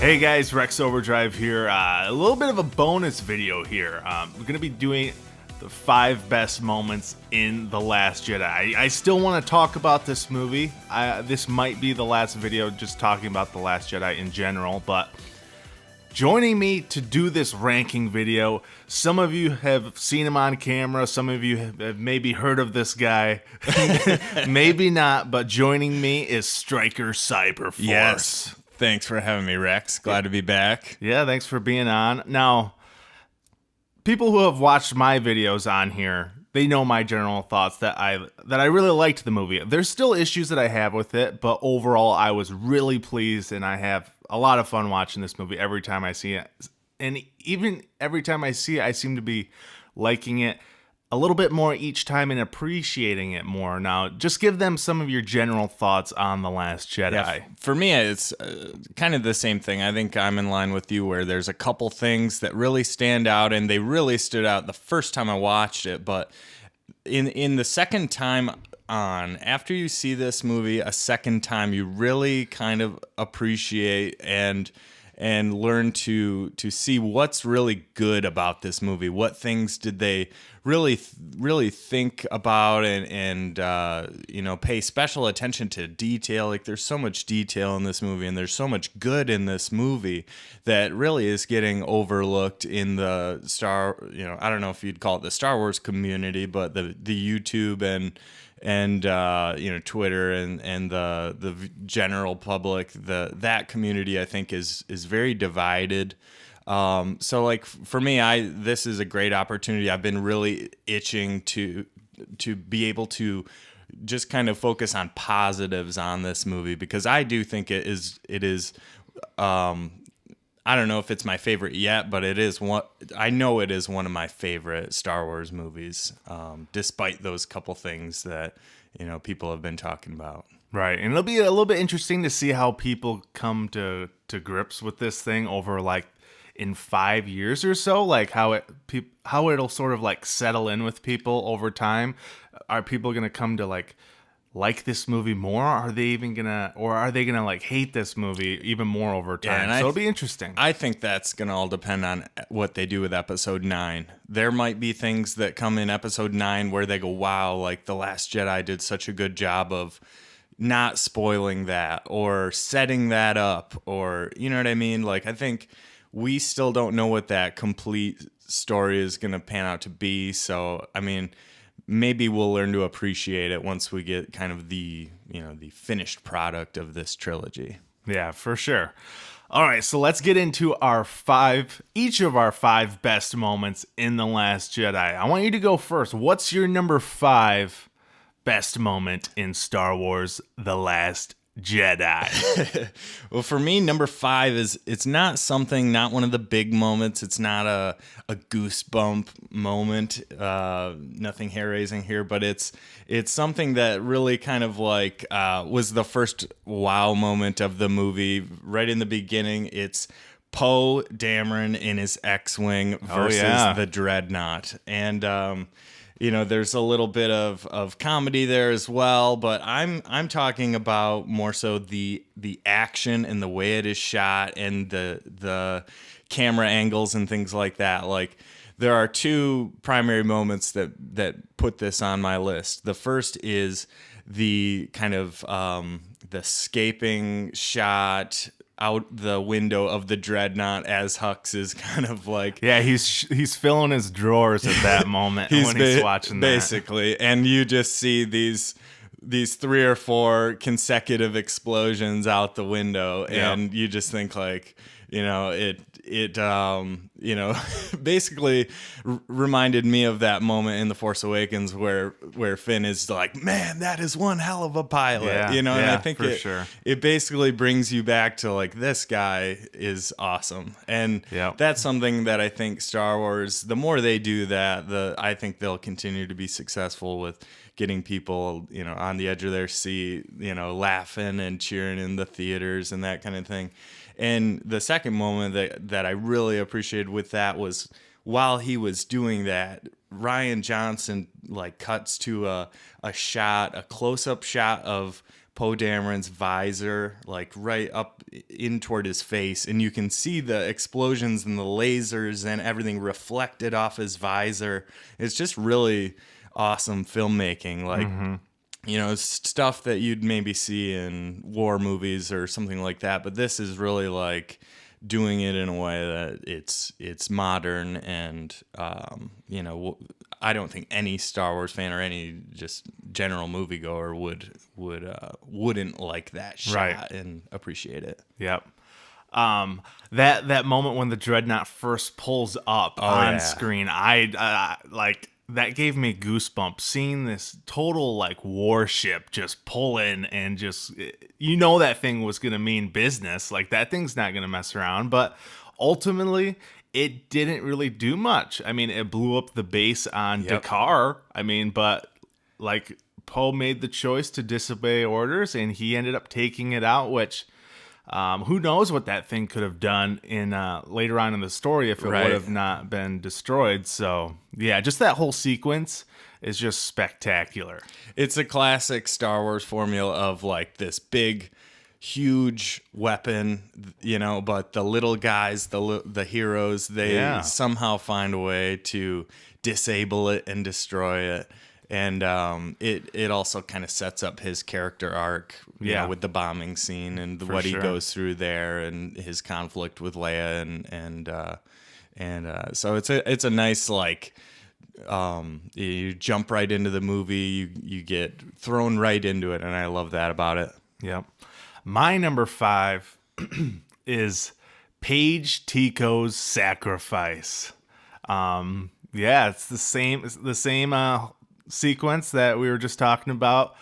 Hey guys, Rex Overdrive here. A little bit of a bonus video here. We're going to be doing the 5 best moments in The Last Jedi. I still want to talk about this movie. This might be the last video just talking about The Last Jedi in general, but joining me to do this ranking video, some of you have seen him on camera, some of you have maybe heard of this guy, maybe not, but joining me is Striker Cyberforce. Yes. Thanks for having me, Rex. Glad to be back. Yeah, thanks for being on. Now, people who have watched my videos on here, they know my general thoughts that I really liked the movie. There's still issues that I have with it, but overall I was really pleased and I have a lot of fun watching this movie every time I see it. And even every time I see it, I seem to be liking it a little bit more each time and appreciating it more. Now, just give them some of your general thoughts on The Last Jedi. Yeah, for me, it's kind of the same thing. I think I'm in line with you where there's a couple things that really stand out, and they really stood out the first time I watched it. But in the second time on, after you see this movie a second time, you really kind of appreciate and learn to see what's really good about this movie. What things did they really think about and pay special attention to detail? Like, there's so much detail in this movie, and there's so much good in this movie that really is getting overlooked in the I don't know if you'd call it the Star Wars community, but the YouTube and Twitter and the general public, that community, I think is very divided. So like for me, this is a great opportunity. I've been really itching to be able to just kind of focus on positives on this movie, because I do think it is I don't know if it's my favorite yet, but I know it is one of my favorite Star Wars movies, despite those couple things that, people have been talking about. Right, and it'll be a little bit interesting to see how people come to grips with this thing over like in 5 years or so, like how it'll sort of like settle in with people over time. Are people gonna come to like this movie more? Are they gonna like hate this movie even more over time? So it'll be interesting. I think that's gonna all depend on what they do with episode 9. There might be things that come in episode 9 where they go, wow, like The Last Jedi did such a good job of not spoiling that or setting that up, or you know what I mean? Like, I think we still don't know what that complete story is gonna pan out to be. So I mean, maybe we'll learn to appreciate it once we get kind of the finished product of this trilogy. Yeah, for sure. All right, so let's get into each of our 5 best moments in The Last Jedi. I want you to go first. What's your number 5 best moment in Star Wars The Last Jedi? Well, for me, number 5 it's not one of the big moments. It's not a goosebump moment, nothing hair-raising here, but it's something that really kind of like was the first wow moment of the movie. Right in the beginning, it's Poe Dameron in his X-Wing versus the Dreadnought. And there's a little bit of comedy there as well, but I'm talking about more so the action and the way it is shot and the camera angles and things like that. Like, there are 2 primary moments that put this on my list. The first is the kind of the escaping shot out the window of the Dreadnought as Hux is kind of like... Yeah, he's filling his drawers at that moment when he's watching that. Basically, and you just see these 3 or 4 consecutive explosions out the window, and you just think like, it basically reminded me of that moment in The Force Awakens where Finn is like, man, that is one hell of a pilot, and I think it basically brings you back to like, this guy is awesome. And that's something that I think Star Wars, the more they do that, I think they'll continue to be successful with getting people, on the edge of their seat, laughing and cheering in the theaters and that kind of thing. And the second moment that I really appreciated with that was while he was doing that, Ryan Johnson like cuts to a close-up shot of Poe Dameron's visor, like right up in toward his face, and you can see the explosions and the lasers and everything reflected off his visor. It's just really awesome filmmaking, like stuff that you'd maybe see in war movies or something like that. But this is really like doing it in a way that it's modern, and I don't think any Star Wars fan or any just general moviegoer wouldn't like that shot and appreciate it. Yep. That moment when the dreadnought first pulls up on screen, I like that gave me goosebumps seeing this total like warship just pull in and just that thing was gonna mean business. Like that thing's not gonna mess around, but ultimately it didn't really do much. I mean, it blew up the base on Dakar. I mean, but like Poe made the choice to disobey orders, and he ended up taking it out, which who knows what that thing could have done in later on in the story if it would have not been destroyed. So yeah, just that whole sequence is just spectacular. It's a classic Star Wars formula of like this big, huge weapon, but the little guys, the heroes, they somehow find a way to disable it and destroy it. And it also kind of sets up his character arc, with the bombing scene and what he goes through there, and his conflict with Leia, and so it's a nice like you jump right into the movie, you get thrown right into it, and I love that about it. Yep. My number 5 is Paige Tico's sacrifice. It's the same sequence that we were just talking about,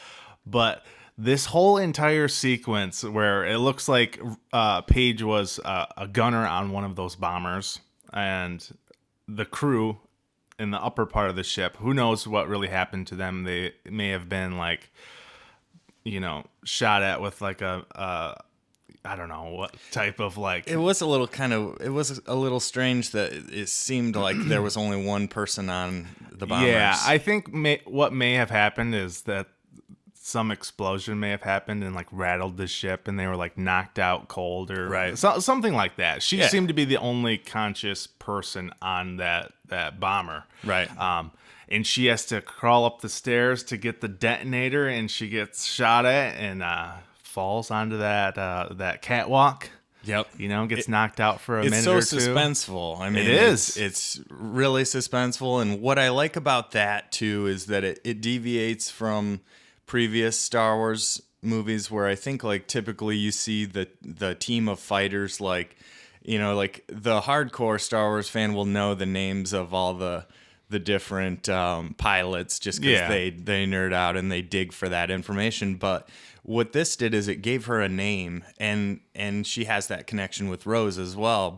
but this whole entire sequence where it looks like Paige was a gunner on one of those bombers, and the crew in the upper part of the ship, who knows what really happened to them. They may have been like shot at with like a I don't know what type of like. It was a little strange that it seemed like there was only one person on the bombers. Yeah, I think what may have happened is that some explosion may have happened and like rattled the ship, and they were like knocked out cold or something like that. She seemed to be the only conscious person on that bomber. Right. And she has to crawl up the stairs to get the detonator, and she gets shot at and falls onto that catwalk. Yep. Gets knocked out for a minute or two. It's so suspenseful. I mean, it is. It's really suspenseful. And what I like about that, too, is that it deviates from previous Star Wars movies where I think, like, typically you see the team of fighters, like, like the hardcore Star Wars fan will know the names of all the different pilots just because they nerd out and they dig for that information. But what this did is it gave her a name, and she has that connection with Rose as well.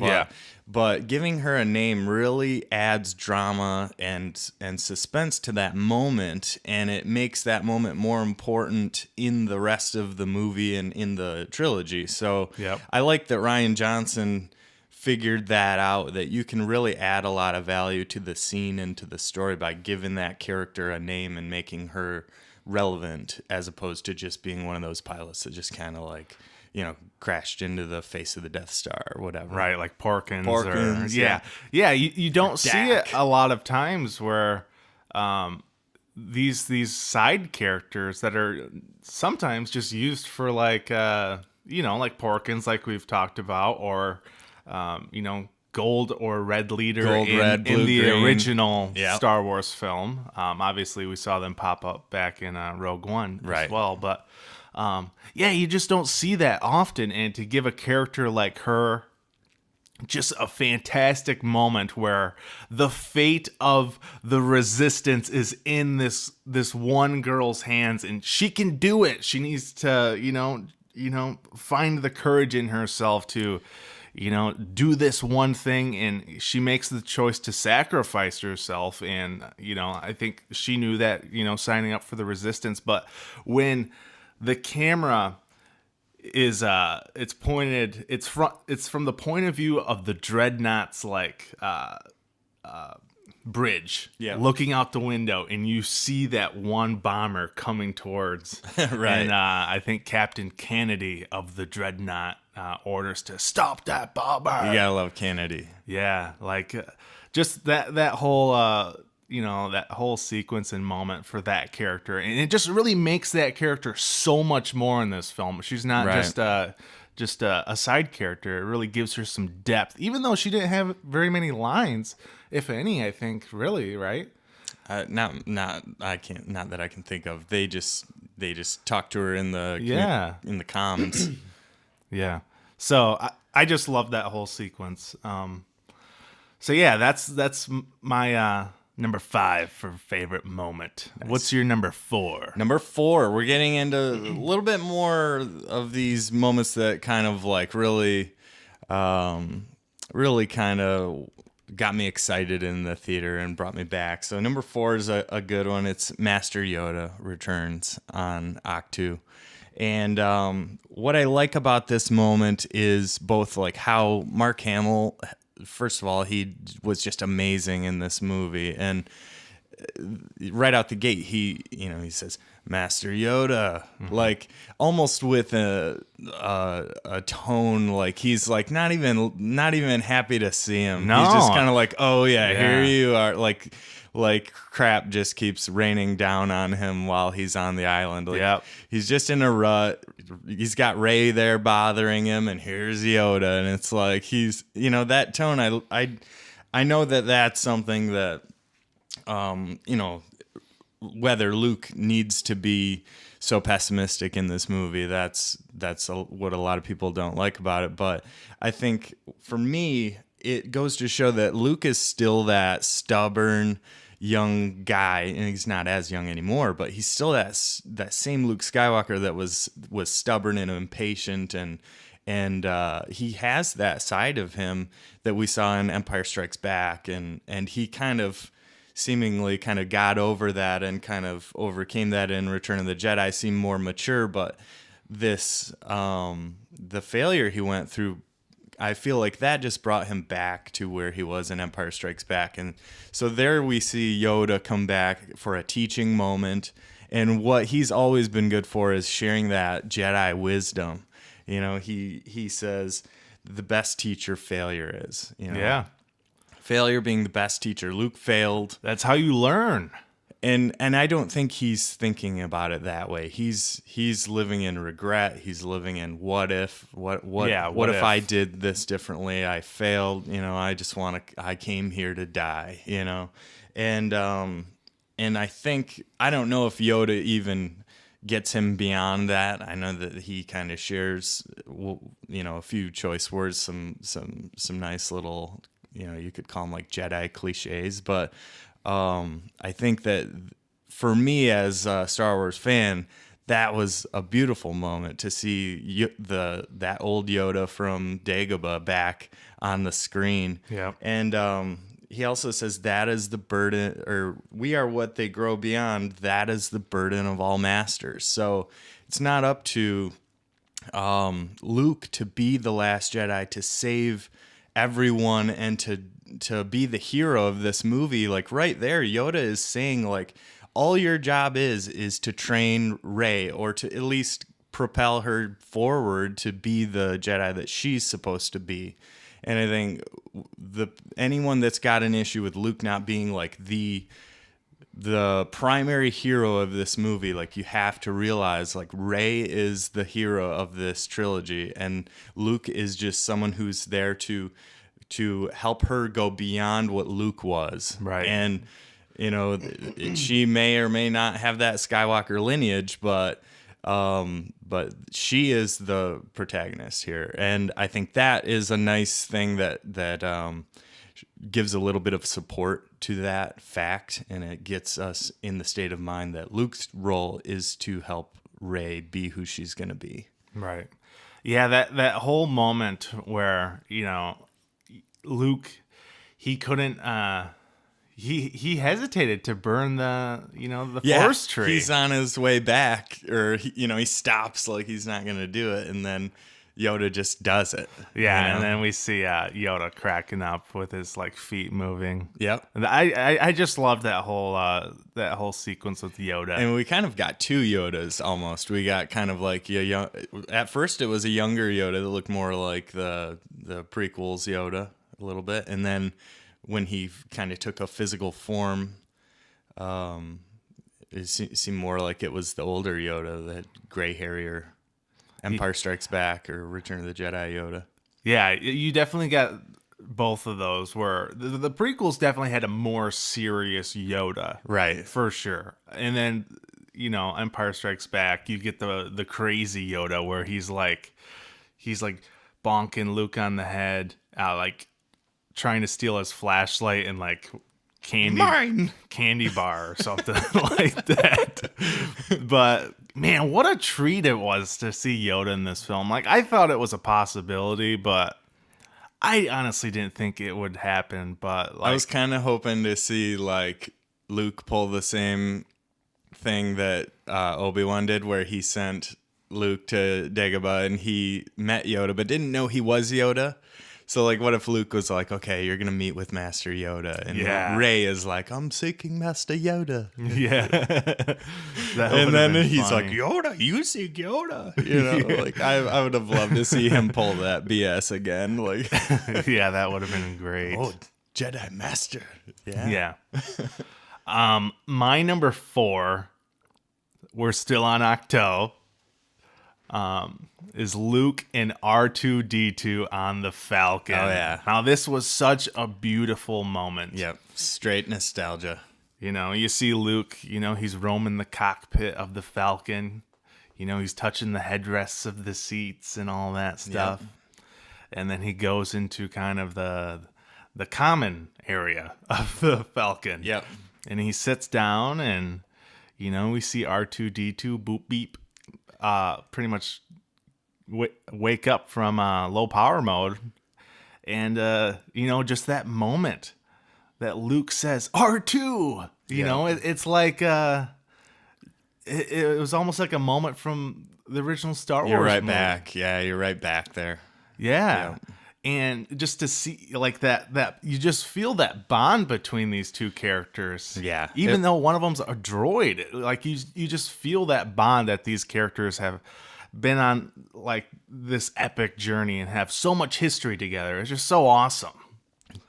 But giving her a name really adds drama and suspense to that moment, and it makes that moment more important in the rest of the movie and in the trilogy. So I like that Ryan Johnson figured that out, that you can really add a lot of value to the scene and to the story by giving that character a name and making her relevant, as opposed to just being one of those pilots that just kind of like, crashed into the face of the Death Star or whatever. Right, like Porkins. You don't see it a lot of times where these side characters that are sometimes just used for like like Porkins, like we've talked about, or gold or red leader in the green. Original Star Wars film. Obviously, we saw them pop up back in Rogue One as well. But you just don't see that often. And to give a character like her just a fantastic moment where the fate of the Resistance is in this one girl's hands, and she can do it. She needs to, find the courage in herself to do this one thing, and she makes the choice to sacrifice herself. And, I think she knew that, signing up for the Resistance. But when the camera is, it's pointed, it's from the point of view of the dreadnoughts, like, bridge, Yeah. looking out the window, and you see that one bomber coming towards. Right. And I think Captain Kennedy of the Dreadnought orders to stop that bomber. You gotta love Kennedy. Yeah, like just that whole that whole sequence and moment for that character, and it just really makes that character so much more in this film. She's not Right. just a side character. It really gives her some depth, even though she didn't have very many lines, if any. I think really, right? Not I can't not that I can think of. They just talk to her in the in the comms. Yeah. So I just love that whole sequence. So yeah, that's my number 5 for favorite moment. Nice. What's your number 4? Number 4, we're getting into a little bit more of these moments that kind of like really kind of got me excited in the theater and brought me back. So number 4 is a good one. It's Master Yoda returns on Octu. And what I like about this moment is both like how Mark Hamill, first of all, he was just amazing in this movie. And right out the gate, he says, Master Yoda, like almost with a tone like he's like not even happy to see him. No. He's just kind of like, oh yeah, here you are, like crap just keeps raining down on him while he's on the island. Like, he's just in a rut. He's got Rey there bothering him, and here's Yoda, and it's like he's that tone. I know that that's something that whether Luke needs to be so pessimistic in this movie, that's what a lot of people don't like about it. But I think for me, it goes to show that Luke is still that stubborn young guy, and he's not as young anymore, but he's still that same Luke Skywalker that was stubborn and impatient, and he has that side of him that we saw in Empire Strikes Back, and he seemingly got over that and kind of overcame that in Return of the Jedi, seemed more mature. But this the failure he went through, I feel like that just brought him back to where he was in Empire Strikes Back. And so there we see Yoda come back for a teaching moment, and what he's always been good for is sharing that Jedi wisdom. He says the best teacher failure is. Yeah. Failure being the best teacher. Luke failed. That's how you learn. And I don't think he's thinking about it that way. He's living in regret. He's living in what if? What if I did this differently? I failed. I came here to die. And I think, I don't know if Yoda even gets him beyond that. I know that he kind of shares, a few choice words, some nice little, you could call them like Jedi cliches, but I think that for me as a Star Wars fan, that was a beautiful moment to see that old Yoda from Dagobah back on the screen. Yeah. And he also says that is the burden, or we are what they grow beyond. That is the burden of all masters. So it's not up to Luke to be the last Jedi, to save everyone and to be the hero of this movie. Like right there, Yoda is saying like, all your job is to train Rey, or to at least propel her forward to be the Jedi that she's supposed to be. And I think anyone that's got an issue with Luke not being like the primary hero of this movie, like you have to realize like Rey is the hero of this trilogy, and Luke is just someone who's there to help her go beyond what Luke was. Right. And she may or may not have that Skywalker lineage, but she is the protagonist here, and I think that is a nice thing that gives a little bit of support to that fact, and it gets us in the state of mind that Luke's role is to help Rey be who she's going to be. Right. Yeah, that whole moment where, Luke, he couldn't he hesitated to burn the Force tree. He's on his way back, or he stops like he's not going to do it, and then Yoda just does it. Yeah, you know? and then we see Yoda cracking up with his like feet moving. Yep. And I just love that whole sequence with Yoda. And we kind of got two Yodas almost. We got kind of like at first it was a younger Yoda that looked more like the prequels Yoda a little bit, and then when he kind of took a physical form, it seemed more like it was the older Yoda, that gray hairier Empire Strikes Back or Return of the Jedi Yoda. Yeah, you definitely got both of those. Where the prequels definitely had a more serious Yoda, Right. for sure. And then Empire Strikes Back, you get the crazy Yoda where he's like bonking Luke on the head, like trying to steal his flashlight and like candy bar or something like that. But man, what a treat it was to see Yoda in this film. Like, I thought it was a possibility, but I honestly didn't think it would happen. But like, I was kind of hoping to see like Luke pull the same thing that Obi-Wan did, where he sent Luke to Dagobah and he met Yoda but didn't know he was Yoda. So like, what if Luke was like, okay, you're gonna meet with Master Yoda, and Rey is like, I'm seeking Master Yoda. Yeah. And then he's like, Yoda, you seek Yoda. Like I would have loved to see him pull that BS again. Like, yeah, that would have been great. Oh, Jedi Master. Yeah. My number 4, we're still on Octo, is Luke and R2-D2 on the Falcon. Oh, yeah. Now, this was such a beautiful moment. Yep. Straight nostalgia. You see Luke, he's roaming the cockpit of the Falcon. He's touching the headrests of the seats and all that stuff. Yep. And then he goes into kind of the common area of the Falcon. Yep. And he sits down and, we see R2-D2 boop beep, pretty much wake up from low power mode. And, just that moment that Luke says, R2, it's like, it was almost like a moment from the original Star Wars You're right movie. back. Yeah, you're right back there. Yeah. And just to see like that you just feel that bond between these two characters. Yeah. Even though one of them's a droid, like you just feel that bond that these characters have been on like this epic journey and have so much history together. It's just so awesome.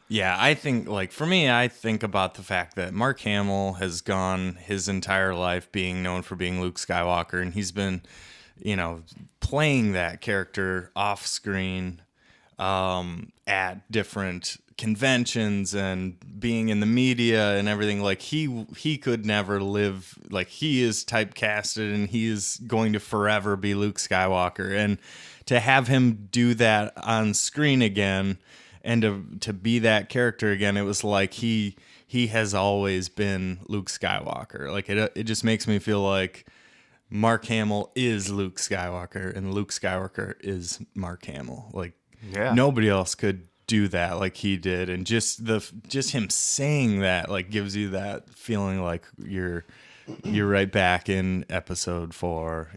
Yeah, I think, like, for me, I think about the fact that Mark Hamill has gone his entire life being known for being Luke Skywalker, and he's been, playing that character off screen at different conventions and being in the media and everything. Like, he could never live, like, he is typecasted and he is going to forever be Luke Skywalker. And to have him do that on screen again, and to be that character again, it was like he has always been Luke Skywalker. Like, it just makes me feel like Mark Hamill is Luke Skywalker and Luke Skywalker is Mark Hamill. Like, nobody else could do that like he did. And just him saying that, like, gives you that feeling like you're right back in episode 4,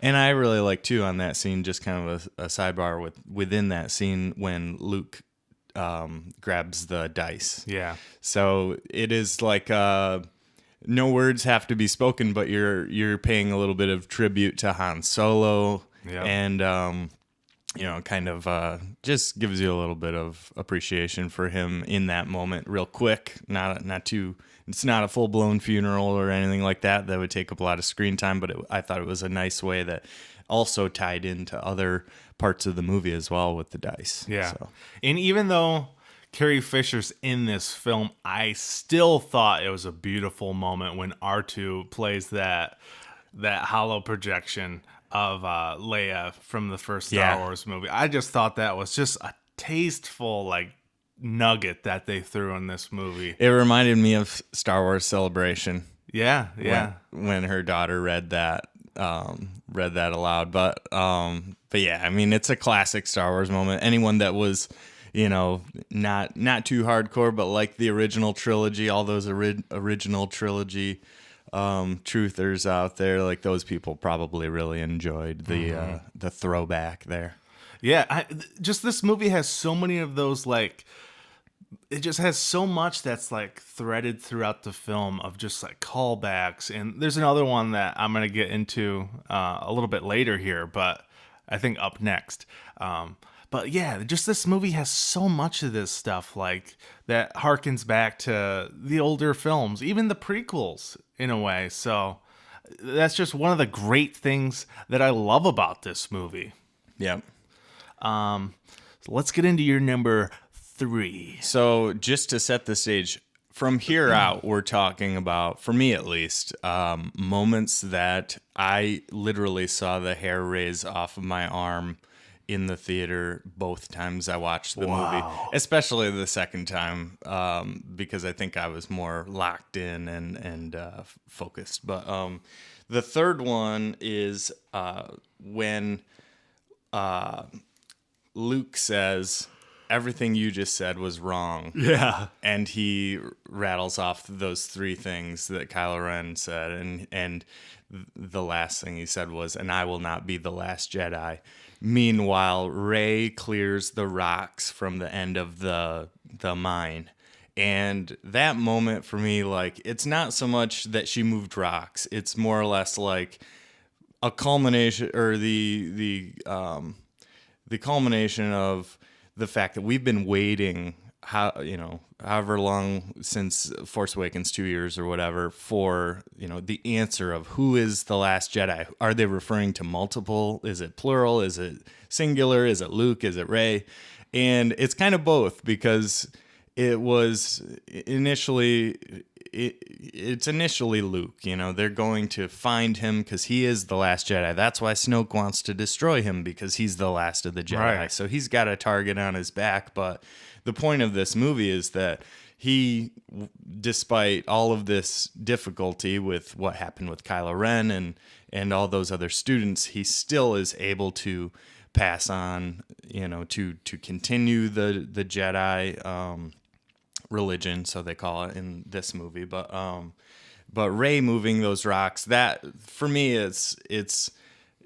And I really like, too, on that scene, just kind of a sidebar within that scene when Luke grabs the dice. Yeah. So it is like no words have to be spoken, but you're paying a little bit of tribute to Han Solo. Yep. And, kind of just gives you a little bit of appreciation for him in that moment real quick. Not too... It's not a full-blown funeral or anything like that would take up a lot of screen time, but I thought it was a nice way that also tied into other parts of the movie as well with the dice. Yeah. So. And even though Carrie Fisher's in this film, I still thought it was a beautiful moment when R2 plays that hollow projection of Leia from the first Star Wars movie. I just thought that was just a tasteful, like, nugget that they threw in this movie. It reminded me of Star Wars Celebration. Yeah. When her daughter read that aloud. But yeah, I mean, it's a classic Star Wars moment. Anyone that was, not too hardcore, but like the original trilogy, all those original trilogy truthers out there, like those people probably really enjoyed the throwback there. Yeah, just this movie has so many of those, like, it just has so much that's like threaded throughout the film of just like callbacks. And there's another one that I'm going to get into a little bit later here, but I think up next. But yeah, just this movie has so much of this stuff like that harkens back to the older films, even the prequels in a way. So that's just one of the great things that I love about this movie. Yeah. So let's get into your number 3. So just to set the stage, from here out, we're talking about, for me at least, moments that I literally saw the hair raise off of my arm in the theater both times I watched the movie, especially the second time, because I think I was more locked in and focused. But the third one is when Luke says, everything you just said was wrong. Yeah. And he rattles off those 3 things that Kylo Ren said. And the last thing he said was, and I will not be the last Jedi. Meanwhile, Rey clears the rocks from the end of the mine. And that moment for me, like, it's not so much that she moved rocks. It's more or less like a culmination, or the culmination of the fact that we've been waiting, however long since Force Awakens, 2 years or whatever, for, the answer of who is the last Jedi. Are they referring to multiple? Is it plural? Is it singular? Is it Luke? Is it Rey? And it's kind of both, because it was initially, it's initially Luke. They're going to find him because he is the last Jedi. That's why Snoke wants to destroy him, because he's the last of the Jedi. Right. So he's got a target on his back. But the point of this movie is that he, despite all of this difficulty with what happened with Kylo Ren and all those other students, he still is able to pass on, to continue the Jedi religion, so they call it in this movie. But Rey moving those rocks, that for me it's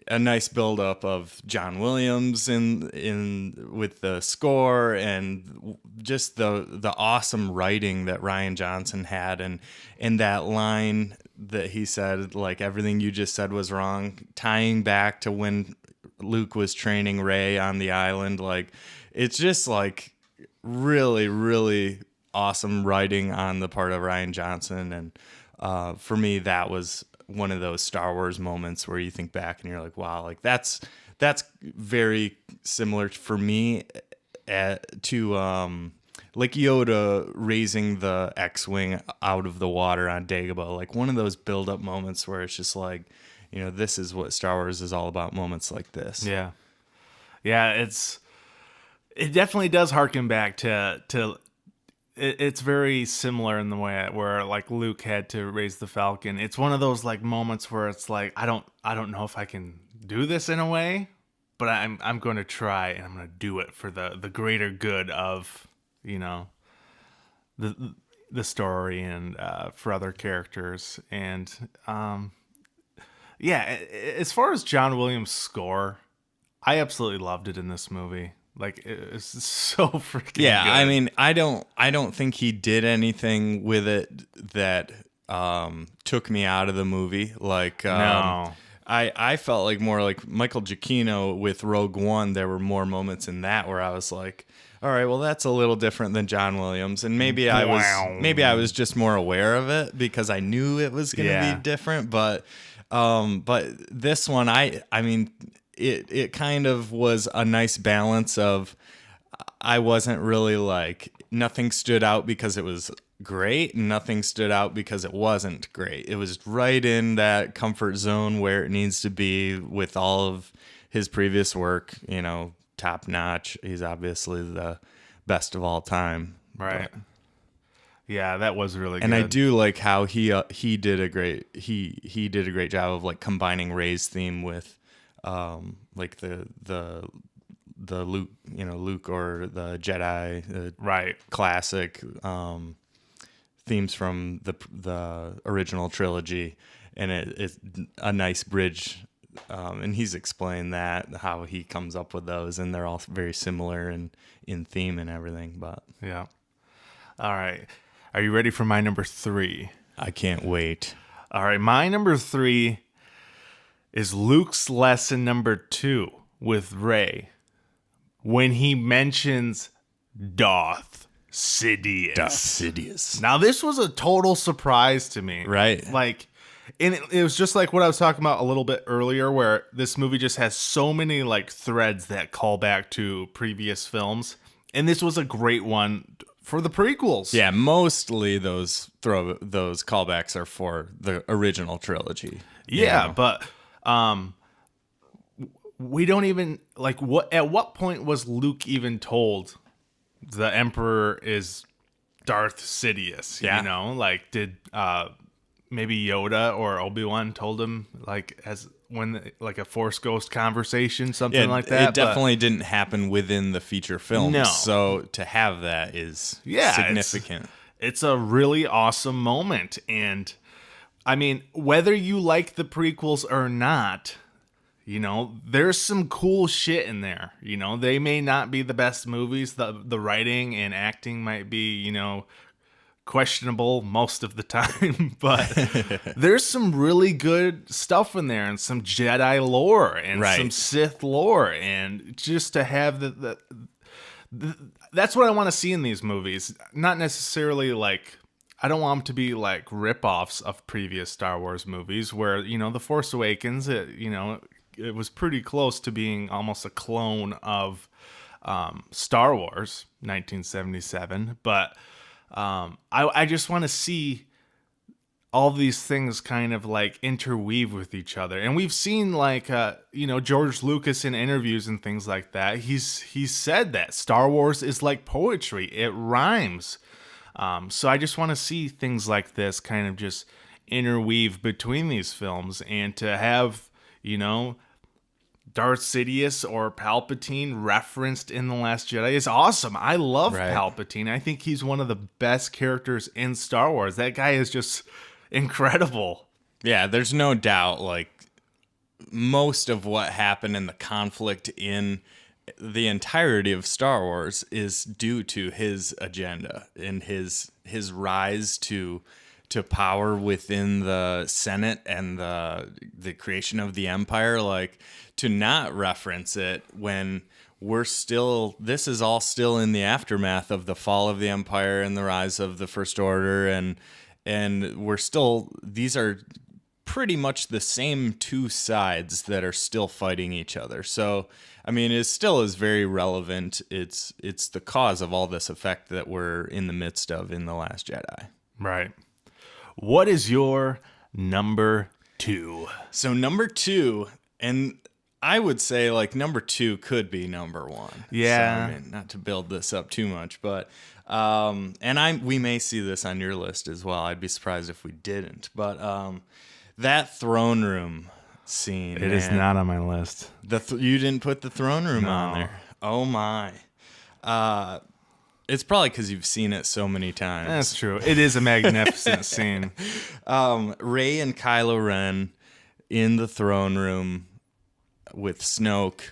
a nice buildup of John Williams in with the score, and just the awesome writing that Rian Johnson had, and that line that he said, like, everything you just said was wrong, tying back to when Luke was training Rey on the island. Like, it's just like really, really awesome writing on the part of Rian Johnson. And for me, that was one of those Star Wars moments where you think back and you're like, wow, like that's very similar for me to like Yoda raising the X-Wing out of the water on Dagobah. Like one of those build-up moments where it's just like, this is what Star Wars is all about, moments like this. Yeah. Yeah, it definitely does harken back to it's very similar in the way where like Luke had to raise the Falcon. It's one of those like moments where it's like, I don't know if I can do this in a way, but I'm going to try, and I'm going to do it for the greater good of, the story and for other characters. And yeah, as far as John Williams' score, I absolutely loved it in this movie. Like, it's so freaking good. I mean, I don't think he did anything with it that took me out of the movie. Like, no. I felt like more like Michael Giacchino with Rogue One. There were more moments in that where I was like, all right, well, that's a little different than John Williams, and maybe I was just more aware of it because I knew it was going to be different. But this one, I mean. It kind of was a nice balance of, I wasn't really like, nothing stood out because it was great, and nothing stood out because it wasn't great. It was right in that comfort zone where it needs to be with all of his previous work, top notch. He's obviously the best of all time. Right. But, yeah, that was really good. And I do like how he did a great job of like combining Rey's theme with like the Luke, Luke or the Jedi, right, classic themes from the original trilogy, and it's a nice bridge. And he's explained that how he comes up with those, and they're all very similar in theme and everything. But Yeah. All right. Are you ready for my number 3? I can't wait. All right. My number 3 is Luke's lesson number 2 with Rey when he mentions Darth Sidious. Darth Sidious. Now, this was a total surprise to me. Right. Like, and it was just like what I was talking about a little bit earlier, where this movie just has so many like threads that call back to previous films. And this was a great one for the prequels. Yeah, mostly those callbacks are for the original trilogy. Yeah, but we don't even like at what point was Luke even told the Emperor is Darth Sidious? Yeah. You know, like did maybe Yoda or Obi-Wan told him like as when like a Force Ghost conversation, something like that? It definitely didn't happen within the feature film. No. So to have that is significant. It's a really awesome moment. And I mean, whether you like the prequels or not, you know, there's some cool shit in there. You know, they may not be the best movies. The writing and acting might be, you know, questionable most of the time, but there's some really good stuff in there and some Jedi lore and some Sith lore, and just to have the that's what I want to see in these movies. Not necessarily like, I don't want them to be like rip-offs of previous Star Wars movies where, you know, The Force Awakens, it was pretty close to being almost a clone of Star Wars 1977, but I just want to see all these things kind of like interweave with each other. And we've seen like, George Lucas in interviews and things like that. He's said that Star Wars is like poetry. It rhymes. So I just want to see things like this kind of just interweave between these films, and to have, you know, Darth Sidious or Palpatine referenced in The Last Jedi is awesome. I love Palpatine. I think he's one of the best characters in Star Wars. That guy is just incredible. Yeah, there's no doubt, like, most of what happened in the conflict in the entirety of Star Wars is due to his agenda and his rise to power within the Senate and the creation of the Empire. Like, to not reference it when this is all still in the aftermath of the fall of the Empire and the rise of the First Order, and these are pretty much the same two sides that are still fighting each other. So, I mean, it still is very relevant. It's the cause of all this effect that we're in the midst of in The Last Jedi. Right. What is your number 2? So number 2, and I would say like number 2 could be number 1. Yeah. So, I mean, not to build this up too much, but we may see this on your list as well. I'd be surprised if we didn't. But that throne room scene. It is not on my list. You didn't put the throne room on there. Oh my. It's probably because you've seen it so many times. That's true. It is a magnificent scene. Rey and Kylo Ren in the throne room with Snoke.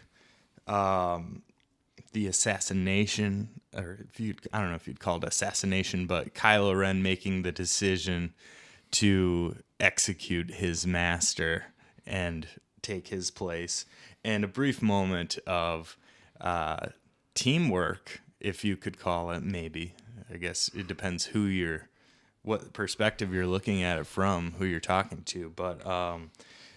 The assassination, or I don't know if you'd call it assassination, but Kylo Ren making the decision to execute his master and take his place, and a brief moment of teamwork, if you could call it. Maybe, I guess it depends what perspective you're looking at it from, who you're talking to, but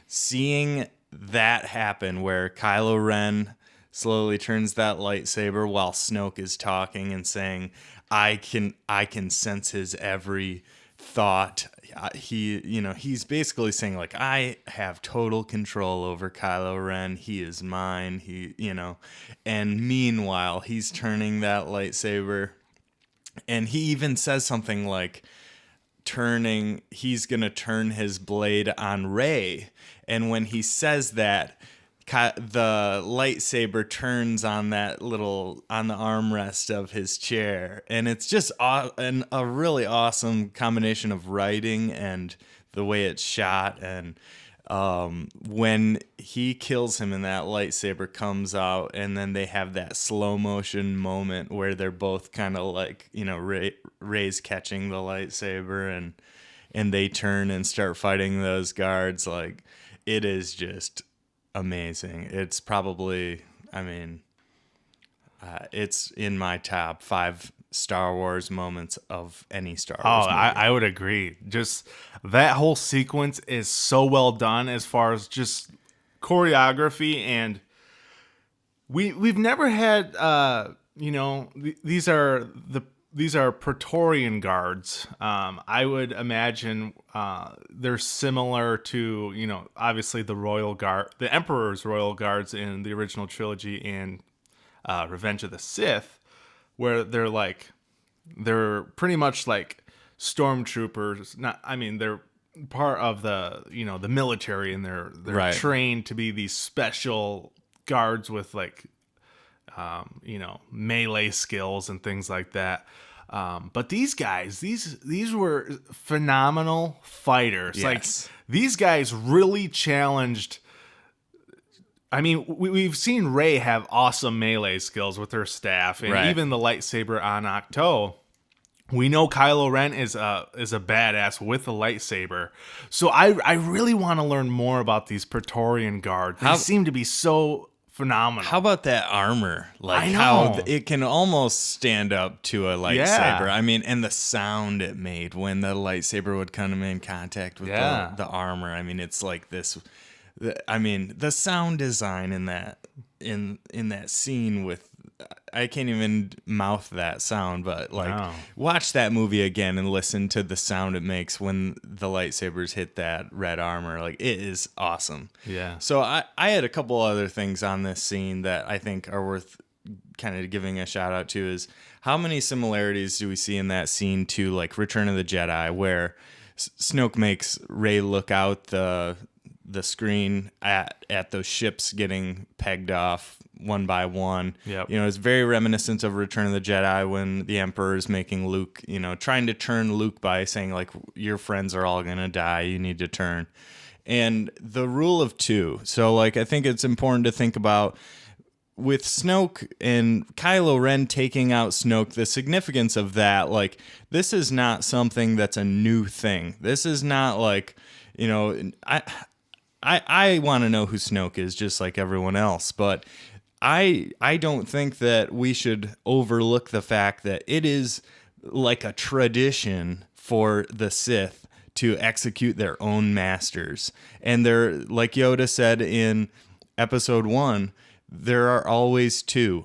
seeing that happen where Kylo Ren slowly turns that lightsaber while Snoke is talking and saying, I can sense his every thought. He's basically saying, like, I have total control over Kylo Ren. He is mine. And meanwhile, he's turning that lightsaber, and he even says something like he's going to turn his blade on Rey. And when he says that, the lightsaber turns on that on the armrest of his chair, and it's just a really awesome combination of writing and the way it's shot. And when he kills him and that lightsaber comes out, and then they have that slow motion moment where they're both kind of like, Rey's catching the lightsaber, and they turn and start fighting those guards. Like, it is just amazing. It's probably, it's in my top 5 Star Wars moments of any Star Wars movie. I would agree. Just that whole sequence is so well done as far as just choreography, and we've never had these are Praetorian guards. I would imagine they're similar to, obviously the royal guard, the Emperor's royal guards in the original trilogy and Revenge of the Sith, where they're pretty much like stormtroopers. They're part of the military, and they're Right. trained to be these special guards with melee skills and things like that. But these guys, these were phenomenal fighters. Yes. Like, these guys really challenged. We've seen Rey have awesome melee skills with her staff, and Right. even the lightsaber on Ahch-To. We know Kylo Ren is a badass with a lightsaber. So I really want to learn more about these Praetorian guards. They seem to be so phenomenal. How about that armor? Like, I know. how it can almost stand up to a lightsaber. Yeah. And the sound it made when the lightsaber would come in contact with the armor. It's like this. The sound design in that scene with, I can't even mouth that sound, but watch that movie again and listen to the sound it makes when the lightsabers hit that red armor. Like, it is awesome. Yeah. So I had a couple other things on this scene that I think are worth kind of giving a shout out to. Is how many similarities do we see in that scene to like Return of the Jedi, where Snoke makes Rey look out the screen at those ships getting pegged off one by one. Yep. It's very reminiscent of Return of the Jedi when the Emperor is making Luke, trying to turn Luke by saying, like, your friends are all going to die. You need to turn. And the rule of 2. So, like, I think it's important to think about with Snoke and Kylo Ren taking out Snoke, the significance of that. Like, this is not something that's a new thing. This is not like, I want to know who Snoke is, just like everyone else, but I don't think that we should overlook the fact that it is like a tradition for the Sith to execute their own masters. And they're, like Yoda said in Episode 1, there are always 2,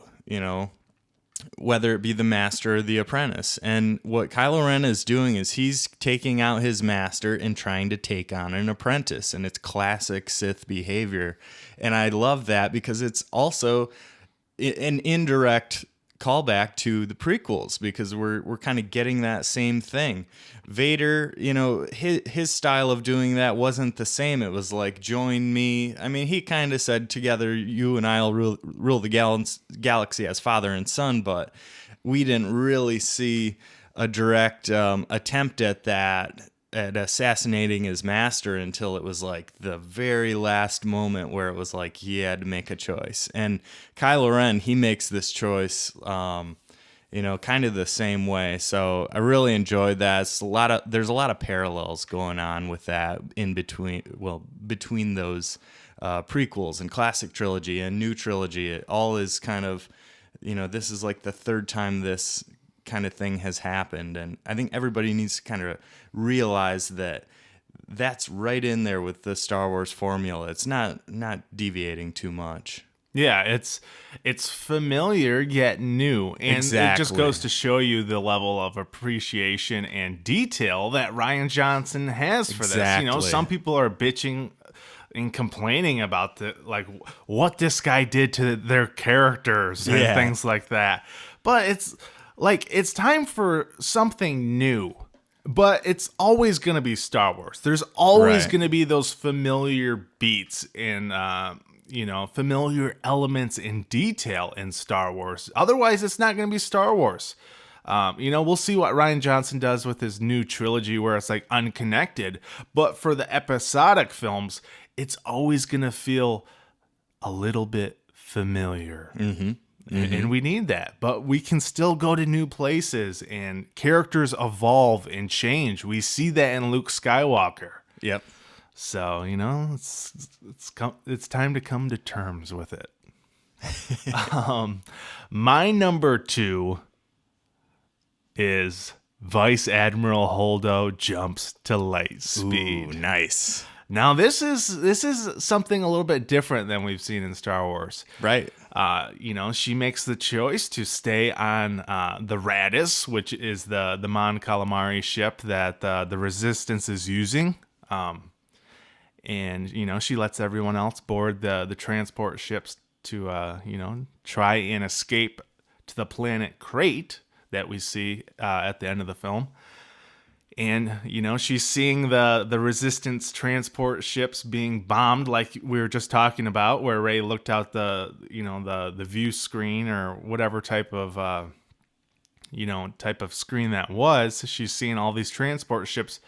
whether it be the master or the apprentice. And what Kylo Ren is doing is he's taking out his master and trying to take on an apprentice. And it's classic Sith behavior. And I love that because it's also an indirect callback to the prequels, because we're kind of getting that same thing. Vader, his style of doing that wasn't the same. It was like, join me. He kind of said, together you and I'll rule the galaxy as father and son, but we didn't really see a direct attempt at that, at assassinating his master, until it was like the very last moment where it was like he had to make a choice. And Kylo Ren, he makes this choice kind of the same way. So I really enjoyed that. There's a lot of parallels going on with that between those prequels and classic trilogy and new trilogy. It all is kind of, this is like the 3rd time this kind of thing has happened, and I think everybody needs to kind of realize that that's right in there with the Star Wars formula. It's not deviating too much. Yeah, it's familiar yet new, and Exactly. It just goes to show you the level of appreciation and detail that Rian Johnson has for Exactly. this. Some people are bitching and complaining about what this guy did to their characters and things like that. But it's time for something new. But it's always going to be Star Wars. There's always going to be those familiar beats in familiar elements in detail in Star Wars. Otherwise, it's not going to be Star Wars. We'll see what Rian Johnson does with his new trilogy where it's like unconnected. But for the episodic films, it's always going to feel a little bit familiar. Mm-hmm. And we need that. But we can still go to new places and characters evolve and change. We see that in Luke Skywalker. Yep. So, it's time to come to terms with it. My number 2 is Vice Admiral Holdo jumps to light speed. Ooh, nice. Now this is something a little bit different than we've seen in Star Wars. Right. She makes the choice to stay on the Radis, which is the Mon Calamari ship that the Resistance is using. And she lets everyone else board the transport ships to try and escape to the planet Crate that we see at the end of the film. And she's seeing the Resistance transport ships being bombed, like we were just talking about, where Rey looked out the view screen or whatever type of screen that was. She's seeing all these transport ships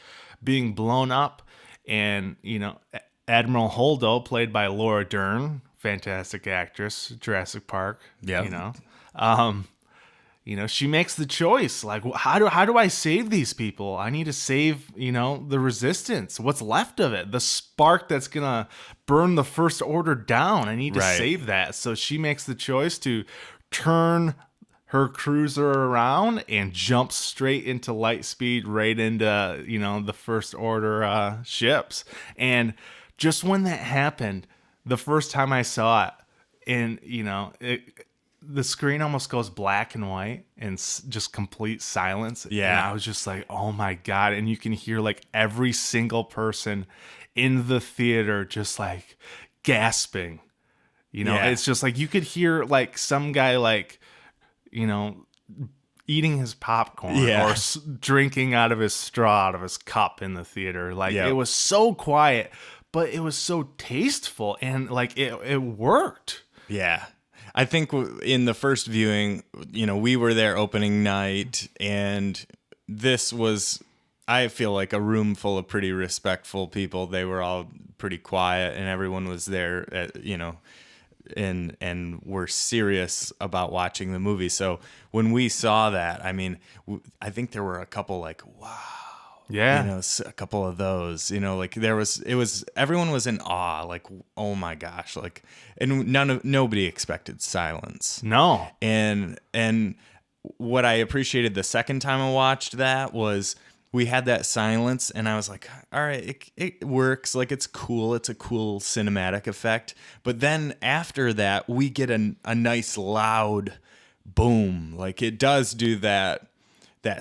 being blown up. And, Admiral Holdo, played by Laura Dern, fantastic actress, Jurassic Park. Yeah. She makes the choice. Like, how do I save these people? I need to save, the Resistance. What's left of it? The spark that's going to burn the First Order down. I need to save that. So she makes the choice to turn her cruiser around and jump straight into light speed, right into, the First Order ships. And just when that happened, the first time I saw it, and, the screen almost goes black and white and just complete silence. Yeah. And I was just like, oh my God. And you can hear like every single person in the theater just like gasping. It's just like you could hear like some guy like, eating his popcorn or drinking out of his straw out of his cup in the theater. Like it was so quiet, but it was so tasteful and like it worked. Yeah. I think in the first viewing, we were there opening night, and this was, I feel like, a room full of pretty respectful people. They were all pretty quiet, and everyone was there, and were serious about watching the movie. So when we saw that, I mean, I think there were a couple like, wow. Yeah. A couple of those, like everyone was in awe, like, oh my gosh, like, and nobody expected silence. No. And what I appreciated the second time I watched that was we had that silence, and I was like, all right, it works. Like, it's cool. It's a cool cinematic effect. But then after that, we get a nice loud boom. Like, it does do that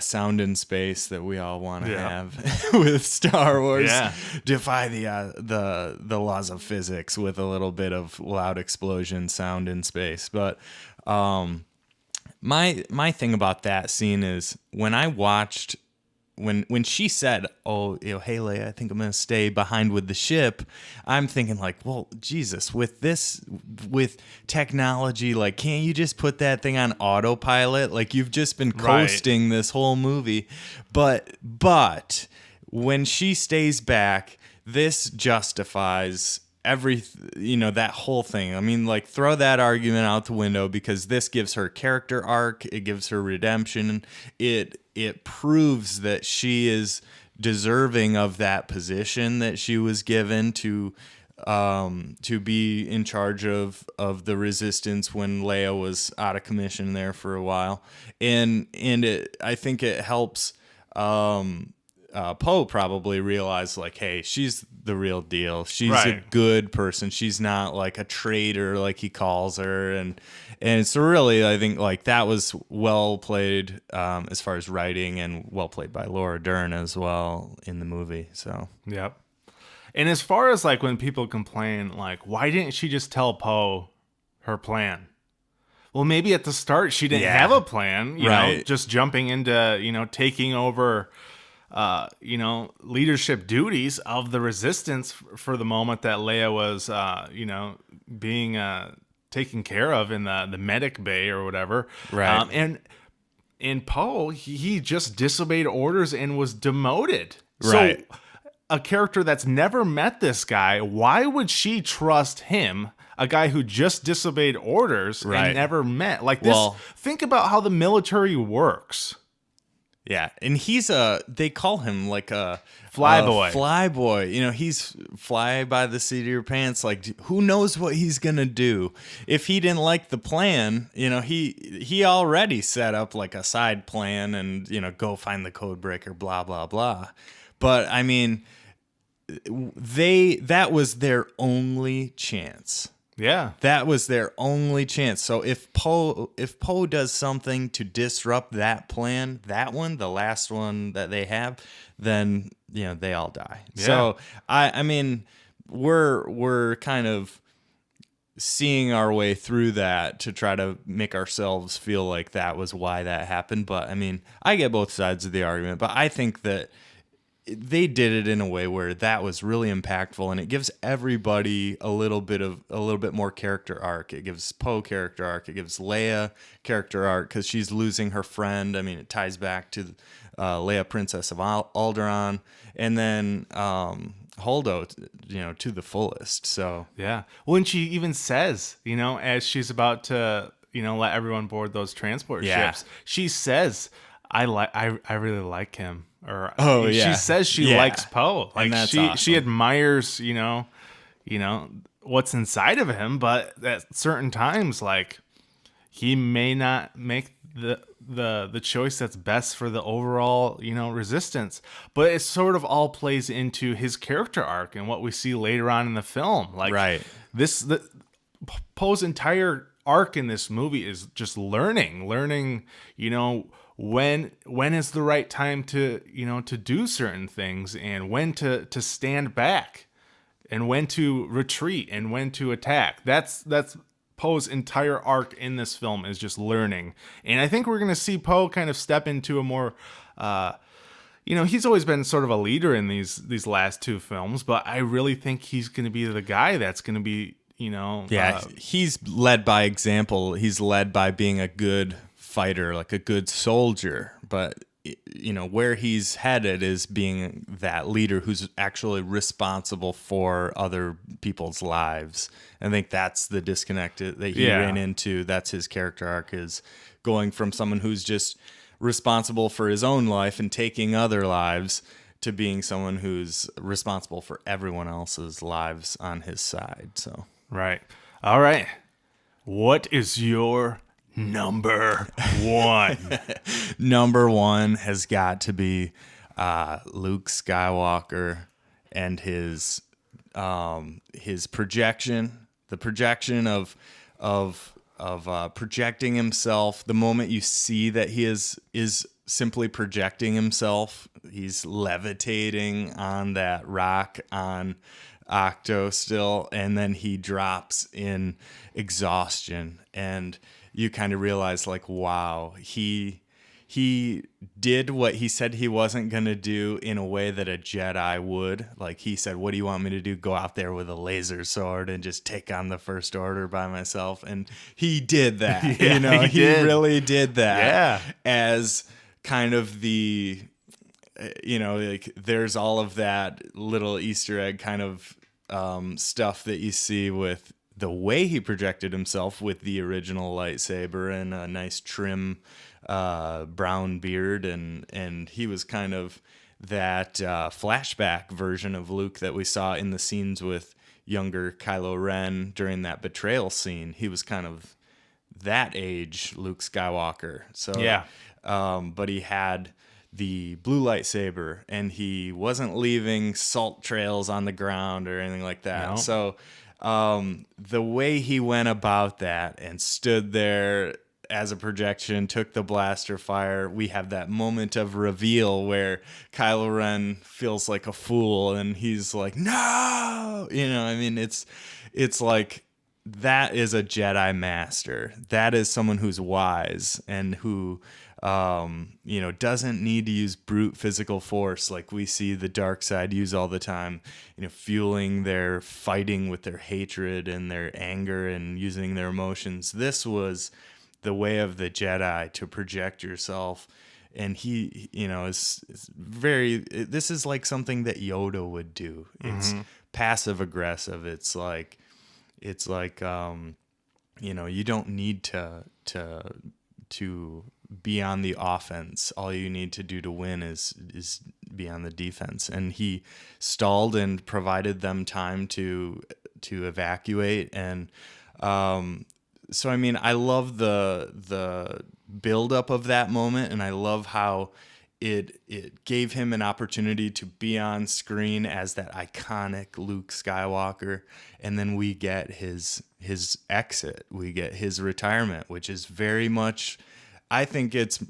sound in space that we all want to have with Star Wars. Yeah. Defy the laws of physics with a little bit of loud explosion sound in space. But my thing about that scene is when I watched when she said, "Oh, hey Leia, I think I'm gonna stay behind with the ship," I'm thinking like, well, Jesus, with technology, like, can't you just put that thing on autopilot? Like, you've just been coasting this whole movie. But when she stays back, this justifies that whole thing. I mean, like, throw that argument out the window, because this gives her character arc, it gives her redemption, it proves that she is deserving of that position that she was given to be in charge of the Resistance when Leia was out of commission there for a while, and I think it helps Poe probably realize, like, hey, she's the real deal. She's a good person. She's not like a traitor, like he calls her, and so really, I think like that was well played as far as writing, and well played by Laura Dern as well in the movie. So yep. And as far as like when people complain, like, why didn't she just tell Poe her plan? Well, maybe at the start she didn't have a plan, you know, just jumping into, taking over leadership duties of the Resistance for the moment that Leia was, being taken care of in the medic bay or whatever. Right. And Poe, he just disobeyed orders and was demoted. Right. So a character that's never met this guy, why would she trust him? A guy who just disobeyed orders and never met like this. Well, think about how the military works. Yeah, and they call him like a flyboy. Flyboy. He's fly by the seat of your pants. Like, who knows what he's gonna do? If he didn't like the plan, he already set up like a side plan and, go find the code breaker, blah, blah, blah. But I mean, that was their only chance. Yeah. That was their only chance. So if Poe does something to disrupt that plan, that one, the last one that they have, then they all die. Yeah. So I mean, we're kind of seeing our way through that to try to make ourselves feel like that was why that happened. But I mean, I get both sides of the argument, but I think that they did it in a way where that was really impactful, and it gives everybody a little bit more character arc. It gives Poe character arc. It gives Leia character arc because she's losing her friend. I mean, it ties back to Leia, Princess of Alderaan, and then Holdo, to the fullest. So yeah, when she even says, as she's about to, let everyone board those transport ships, she says, I really like him. Or she says she likes Poe. Like she admires, what's inside of him, but at certain times, like he may not make the choice that's best for the overall, Resistance. But it sort of all plays into his character arc and what we see later on in the film. Like Poe's entire arc in this movie is just learning, when is the right time to to do certain things, and when to stand back, and when to retreat, and when to attack. That's Poe's entire arc in this film is just learning. And I think we're gonna see Poe kind of step into a more he's always been sort of a leader in these last two films, but I really think he's gonna be the guy that's gonna be he's led by example. He's led by being a good fighter, like a good soldier, but where he's headed is being that leader who's actually responsible for other people's lives. I think that's the disconnect that he ran into. That's his character arc, is going from someone who's just responsible for his own life and taking other lives to being someone who's responsible for everyone else's lives on his side. So right. All right, what is your number one? Number one has got to be Luke Skywalker and his projection, the projection of projecting himself. The moment you see that he is simply projecting himself, he's levitating on that rock on Octo still, and then he drops in exhaustion, and you kind of realize, like, wow, he did what he said he wasn't going to do in a way that a Jedi would. Like, he said, what do you want me to do? Go out there with a laser sword and just take on the First Order by myself? And he did that. He really did that. Yeah. As kind of the, like, there's all of that little Easter egg kind of stuff that you see with the way he projected himself with the original lightsaber and a nice trim brown beard, and he was kind of that flashback version of Luke that we saw in the scenes with younger Kylo Ren during that betrayal scene. He was kind of that age Luke Skywalker. So yeah, but he had the blue lightsaber, and he wasn't leaving salt trails on the ground or anything like that. No. So the way he went about that and stood there as a projection, took the blaster fire, we have that moment of reveal where Kylo Ren feels like a fool and he's like, no, I mean, it's like that is a Jedi master. That is someone who's wise and who, doesn't need to use brute physical force like we see the dark side use all the time, fueling their fighting with their hatred and their anger and using their emotions. This was the way of the Jedi, to project yourself. And he, is very, this is like something that Yoda would do. It's passive aggressive. It's like, you don't need to be on the offense. All you need to do to win is be on the defense. And he stalled and provided them time to evacuate. And so I mean, I love the buildup of that moment, and I love how it gave him an opportunity to be on screen as that iconic Luke Skywalker, and then we get his exit, we get his retirement, which is very much, I think it's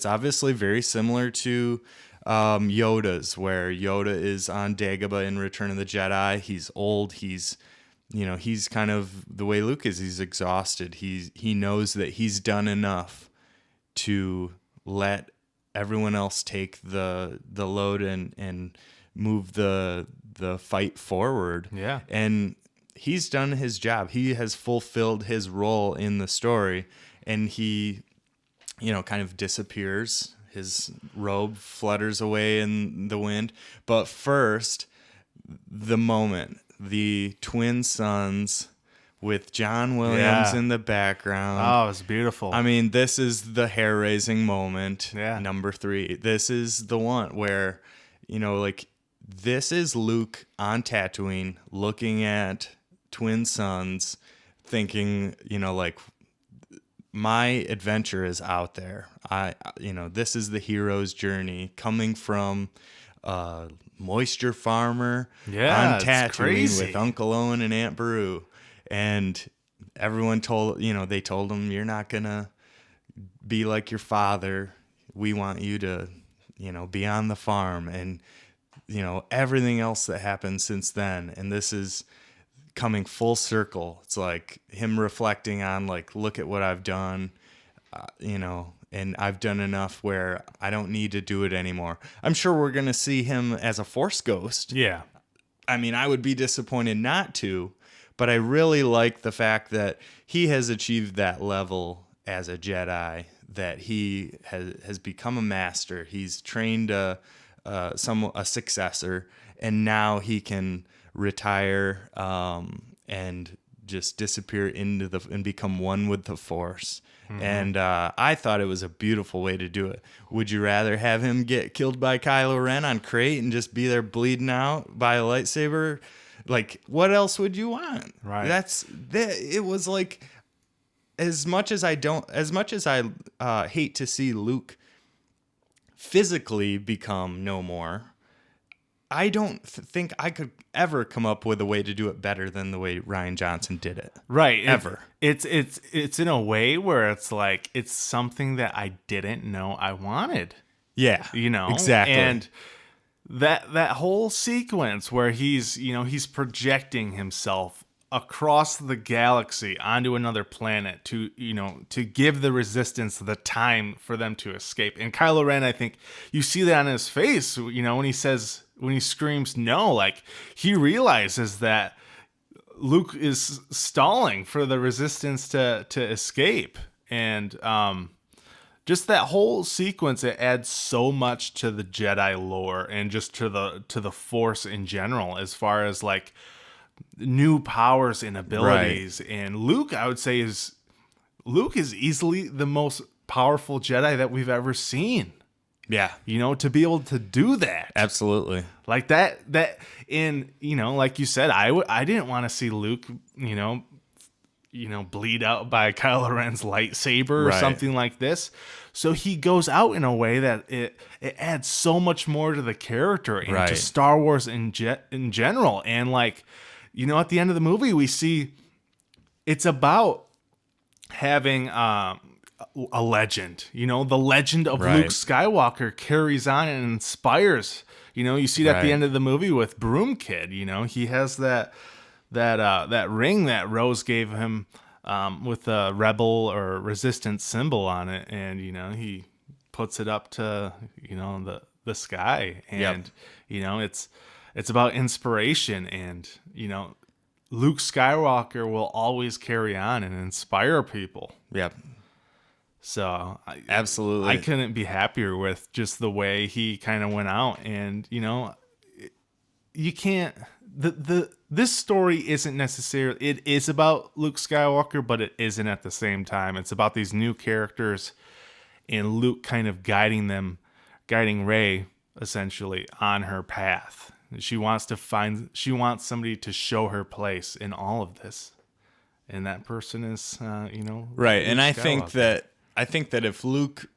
obviously very similar to Yoda's, where Yoda is on Dagobah in Return of the Jedi. He's old, he's kind of the way Luke is. He's exhausted. He knows that he's done enough to let everyone else take the load and move the fight forward. Yeah. And he's done his job. He has fulfilled his role in the story, and he, kind of disappears. His robe flutters away in the wind. But first, the moment, the twin sons with John Williams in the background. Oh, it's beautiful. I mean, this is the hair-raising moment. Yeah. Number 3. This is the one where, this is Luke on Tatooine looking at twin sons thinking, my adventure is out there. This is the hero's journey coming from moisture farmer on Tatooine with Uncle Owen and Aunt Beru. And everyone told him, you're not going to be like your father. We want you to, be on the farm, and, everything else that happened since then. And this is coming full circle. It's like him reflecting on, look at what I've done, and I've done enough where I don't need to do it anymore. I'm sure we're going to see him as a Force ghost. Yeah. I mean, I would be disappointed not to, but I really like the fact that he has achieved that level as a Jedi, that he has become a master. He's trained a successor, and now he can retire and just disappear and become one with the Force. Mm-hmm. And I thought it was a beautiful way to do it. Would you rather have him get killed by Kylo Ren on Crate and just be there bleeding out by a lightsaber? What else would you want? Right. It was like, as much as I hate to see Luke physically become no more, I don't think I could ever come up with a way to do it better than the way Rian Johnson did it. Right. Ever. It's in a way where it's like, it's something that I didn't know I wanted. Yeah. Exactly. And that whole sequence where he's projecting himself across the galaxy onto another planet to give the Resistance the time for them to escape. And Kylo Ren, I think you see that on his face, when he screams no, he realizes that Luke is stalling for the Resistance to escape. And just that whole sequence, it adds so much to the Jedi lore and just to the Force in general, as far as new powers and abilities. Right. And Luke, I would say, is easily the most powerful Jedi that we've ever seen. Yeah. To be able to do that. Absolutely. Like that in, like you said, I didn't want to see Luke, bleed out by Kylo Ren's lightsaber or something like this. So he goes out in a way that it adds so much more to the character and to Star Wars in general. And at the end of the movie, we see it's about having a legend. The legend of Luke Skywalker carries on and inspires. You see it at the end of the movie with Broom Kid. He has that that ring that Rose gave him with a rebel or resistance symbol on it, and he puts it up to the sky, and it's about inspiration, and Luke Skywalker will always carry on and inspire people. Yep. So Absolutely. I couldn't be happier with just the way he kind of went out, and you can't. This story isn't necessarily. It is about Luke Skywalker, but it isn't at the same time. It's about these new characters, and Luke kind of guiding Rey essentially on her path. She wants somebody to show her place in all of this, and that person is right. Luke And I Skywalker. think that if Luke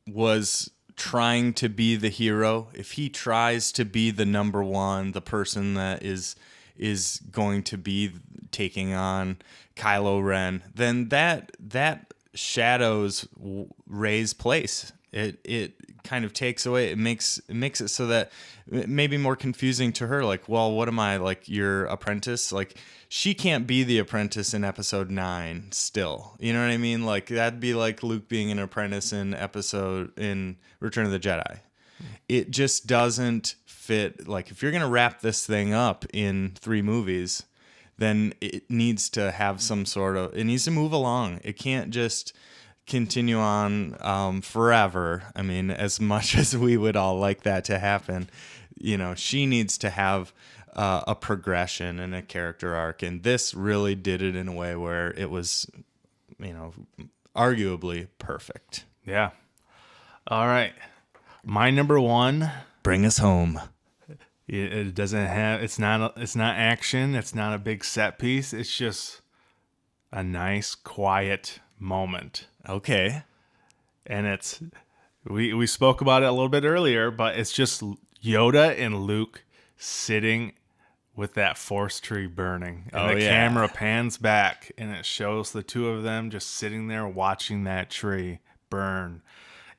was trying to be the hero, if he tries to be the number one, the person that is going to be taking on Kylo Ren, then that shadows Rey's place. It kind of takes away. It makes it so that it may be more confusing to her. Like, well, what am I, like, your apprentice? Like, she can't be the apprentice in episode 9 still. You know what I mean? Like, that'd be like Luke being an apprentice in Return of the Jedi. It just doesn't fit. Like, if you're going to wrap this thing up in 3 movies, then it needs to have it needs to move along. It can't just continue on forever. I mean, as much as we would all like that to happen, she needs to have a progression and a character arc, and this really did it in a way where it was, arguably perfect. Yeah. All right. My number 1. Bring us home. It doesn't have. It's not action. It's not a big set piece. It's just a nice, quiet moment. Okay. And we spoke about it a little bit earlier, but it's just Yoda and Luke sitting with that force tree burning, and camera pans back, and it shows the two of them just sitting there watching that tree burn,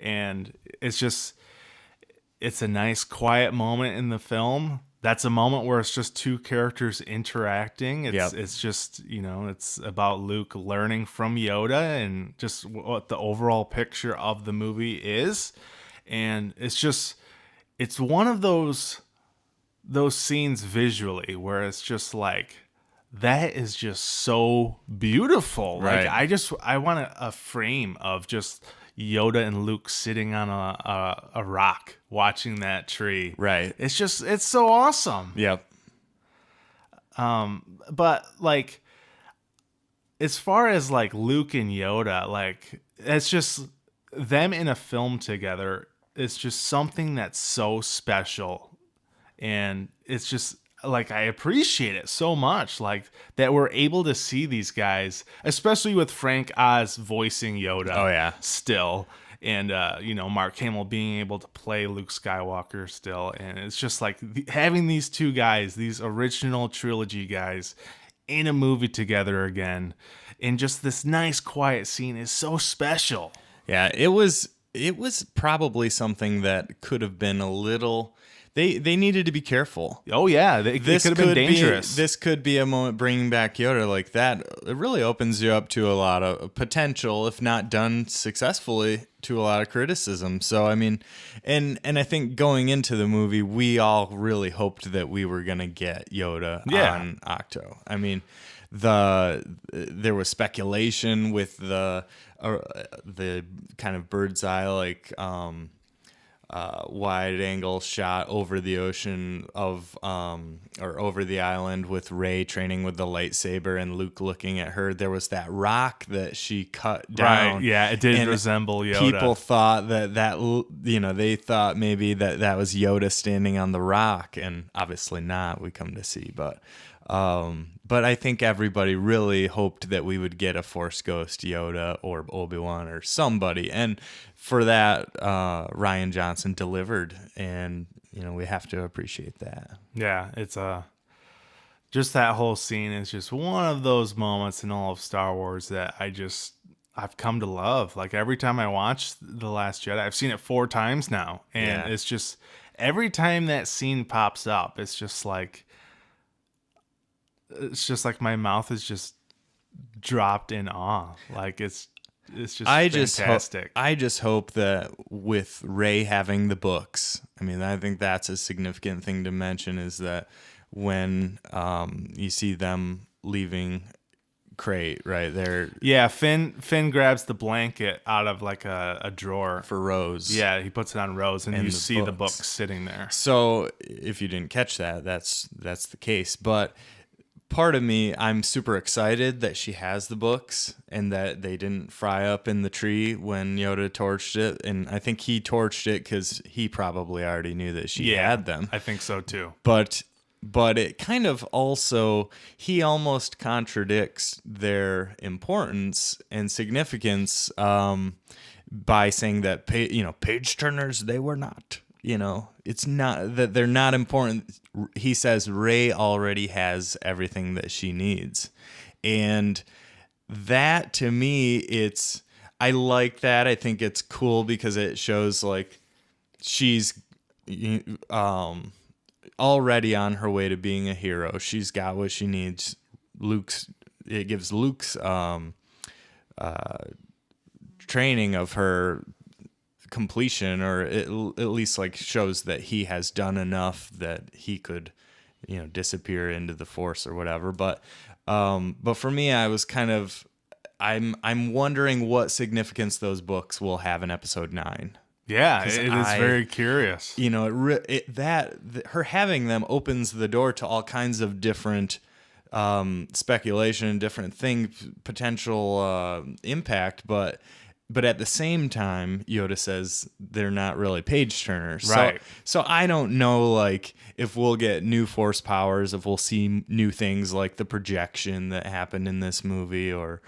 and it's a nice quiet moment in the film. That's a moment where it's just two characters interacting. It's just, it's about Luke learning from Yoda and just what the overall picture of the movie is. And it's one of those scenes visually where it's just like, that is just so beautiful. Right. Like, I want a frame of just Yoda and Luke sitting on a rock watching that tree. Right. It's so awesome. Yep. But like, as far as like Luke and Yoda, like, it's just them in a film together. It's just something that's so special, and it's just like, I appreciate it so much, like, that we're able to see these guys, especially with Frank Oz voicing Yoda. Oh, yeah. Still, and Mark Hamill being able to play Luke Skywalker still, and it's just like having these two guys, these original trilogy guys, in a movie together again, in just this nice quiet scene is so special. Yeah, it was probably something that could have been a little. They needed to be careful. Oh yeah, it could have been dangerous. This could be a moment bringing back Yoda like that. It really opens you up to a lot of potential, if not done successfully, to a lot of criticism. So I mean, and I think going into the movie, we all really hoped that we were gonna get Yoda on Octo. I mean, there was speculation with the kind of bird's eye, like wide angle shot over the ocean or over the island with Rey training with the lightsaber and Luke looking at her. There was that rock that she cut down. Right, yeah, it did resemble Yoda. People thought that they thought maybe that was Yoda standing on the rock, and obviously not, we come to see, but I think everybody really hoped that we would get a Force Ghost Yoda or Obi-Wan or somebody, and for that, Rian Johnson delivered, and we have to appreciate that. Yeah, it's just that whole scene is just one of those moments in all of Star Wars that I've come to love. Like, every time I watch The Last Jedi, I've seen it 4 times now, and it's just every time that scene pops up, it's just like, it's just like my mouth is just dropped in awe. Like it's just fantastic. I just hope that with Rey having the books, I mean, I think that's a significant thing to mention, is that when you see them leaving crate right there. Yeah, Finn grabs the blanket out of like a drawer for Rose. Yeah, he puts it on Rose, and you see the books sitting there. So if you didn't catch that, that's the case. But part of me, I'm super excited that she has the books and that they didn't fry up in the tree when Yoda torched it. And I think he torched it because he probably already knew that she had them. I think so too. But it kind of also, he almost contradicts their importance and significance by saying that, page turners, they were not. It's not that they're not important. He says Rey already has everything that she needs. And that, to me, I like that. I think it's cool because it shows like she's already on her way to being a hero. She's got what she needs. It gives Luke's training of her completion, or at least like shows that he has done enough that he could, disappear into the Force or whatever. But for me, I was kind of, I'm wondering what significance those books will have in Episode 9. Yeah, it is very curious. Her having them opens the door to all kinds of different speculation, different things, potential impact, but at the same time, Yoda says they're not really page turners. Right. So I don't know, like, if we'll get new Force powers, if we'll see new things like the projection that happened in this movie, or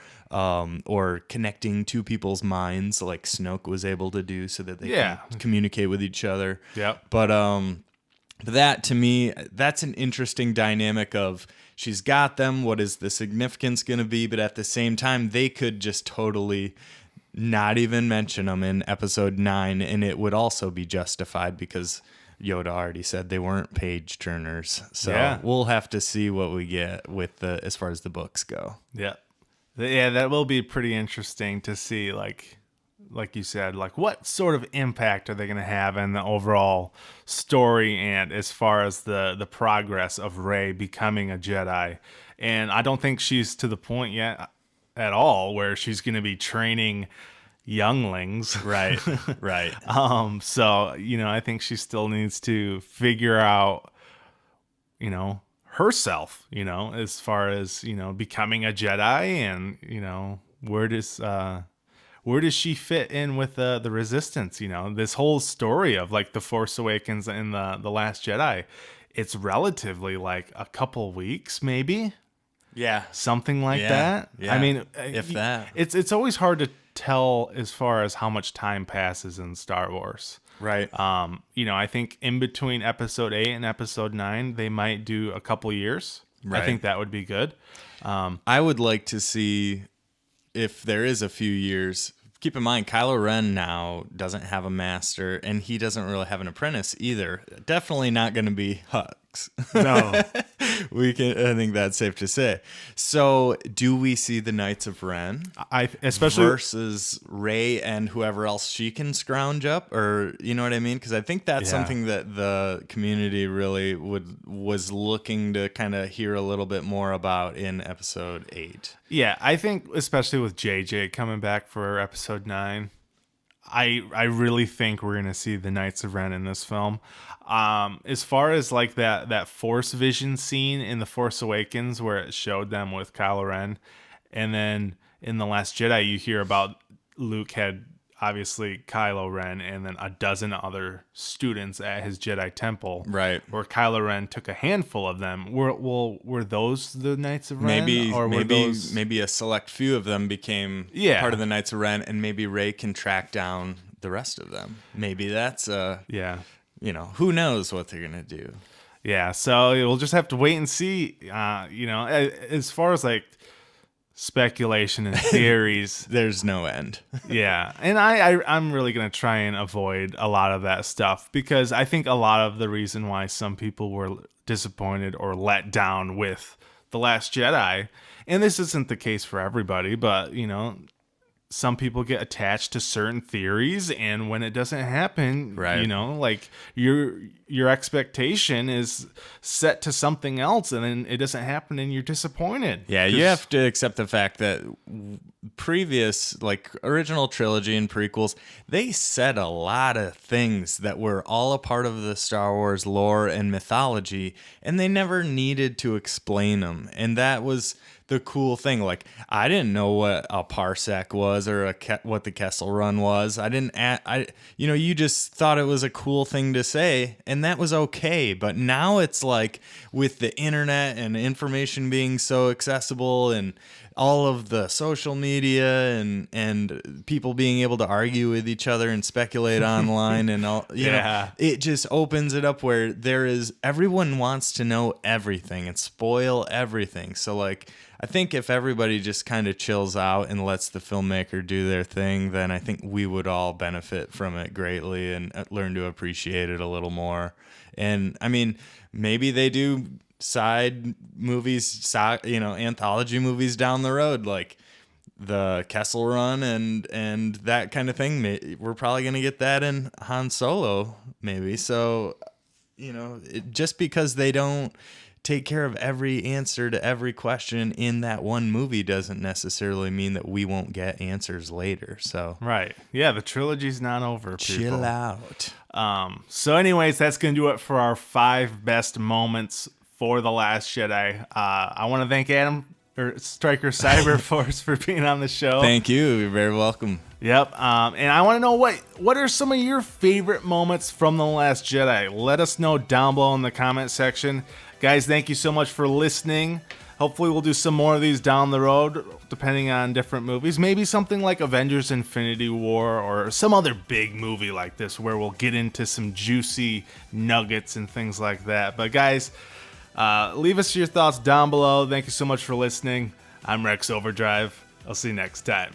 connecting two people's minds like Snoke was able to do, so that they can communicate with each other. Yep. But that, to me, that's an interesting dynamic of she's got them. What is the significance going to be? But at the same time, they could just totally not even mention them in Episode 9, and it would also be justified because Yoda already said they weren't page turners. So we'll have to see what we get with as far as the books go. Yeah. Yeah, that will be pretty interesting to see, like you said, like what sort of impact are they going to have in the overall story and as far as the progress of Rey becoming a Jedi. And I don't think she's to the point yet at all where she's going to be training younglings. Right. So, I think she still needs to figure out, herself, as far as, becoming a Jedi, and, where does she fit in with the Resistance? This whole story of like the Force Awakens and the Last Jedi, it's relatively like a couple weeks, maybe. Yeah. Something like that. Yeah. I mean, if that. It's always hard to tell as far as how much time passes in Star Wars. Right. I think in between Episode 8 and Episode 9, they might do a couple years. Right. I think that would be good. I would like to see if there is a few years. Keep in mind, Kylo Ren now doesn't have a master, and he doesn't really have an apprentice either. Definitely not going to be Hux. No. I think that's safe to say. So, do we see the Knights of Ren? Especially versus Rey and whoever else she can scrounge up, or you know what I mean? Because I think that's something that the community really was looking to kind of hear a little bit more about in Episode 8. Yeah, I think especially with JJ coming back for Episode 9, I really think we're gonna see the Knights of Ren in this film. As far as like that Force vision scene in The Force Awakens where it showed them with Kylo Ren, and then in The Last Jedi you hear about Luke had obviously Kylo Ren and then a dozen other students at his Jedi temple. Right. Where Kylo Ren took a handful of them. Were those the Knights of Ren? Maybe a select few of them became part of the Knights of Ren, and maybe Rey can track down the rest of them. Maybe that's who knows what they're gonna do. Yeah, so we'll just have to wait and see. As far as like speculation and theories, there's no end. Yeah, and I'm really gonna try and avoid a lot of that stuff because I think a lot of the reason why some people were disappointed or let down with The Last Jedi. And this isn't the case for everybody, but, some people get attached to certain theories, and when it doesn't happen, Right. like your expectation is set to something else, and then it doesn't happen, and you're disappointed. Yeah, you have to accept the fact that previous, like original trilogy and prequels, they said a lot of things that were all a part of the Star Wars lore and mythology, and they never needed to explain them. And that was the cool thing. Like, I didn't know what a parsec was or what the Kessel Run was. You just thought it was a cool thing to say, and that was okay. But now it's like, with the internet and information being so accessible and all of the social media and people being able to argue with each other and speculate online and all, it just opens it up where everyone wants to know everything and spoil everything. So like, I think if everybody just kind of chills out and lets the filmmaker do their thing, then I think we would all benefit from it greatly and learn to appreciate it a little more. And I mean, maybe they do side movies, anthology movies down the road, like the Kessel Run and that kind of thing. We're probably going to get that in Han Solo, maybe. So, just because they don't take care of every answer to every question in that one movie doesn't necessarily mean that we won't get answers later. So right. Yeah, the trilogy's not over, people. Chill out. So anyways, that's going to do it for our 5 best moments for The Last Jedi. I want to thank Adam, or Striker Cyberforce, for being on the show. Thank you. You're very welcome. Yep. And I want to know what are some of your favorite moments from The Last Jedi? Let us know down below in the comment section. Guys, thank you so much for listening. Hopefully we'll do some more of these down the road, depending on different movies. Maybe something like Avengers Infinity War or some other big movie like this where we'll get into some juicy nuggets and things like that. But guys, leave us your thoughts down below. Thank you so much for listening. I'm Rex Overdrive. I'll see you next time.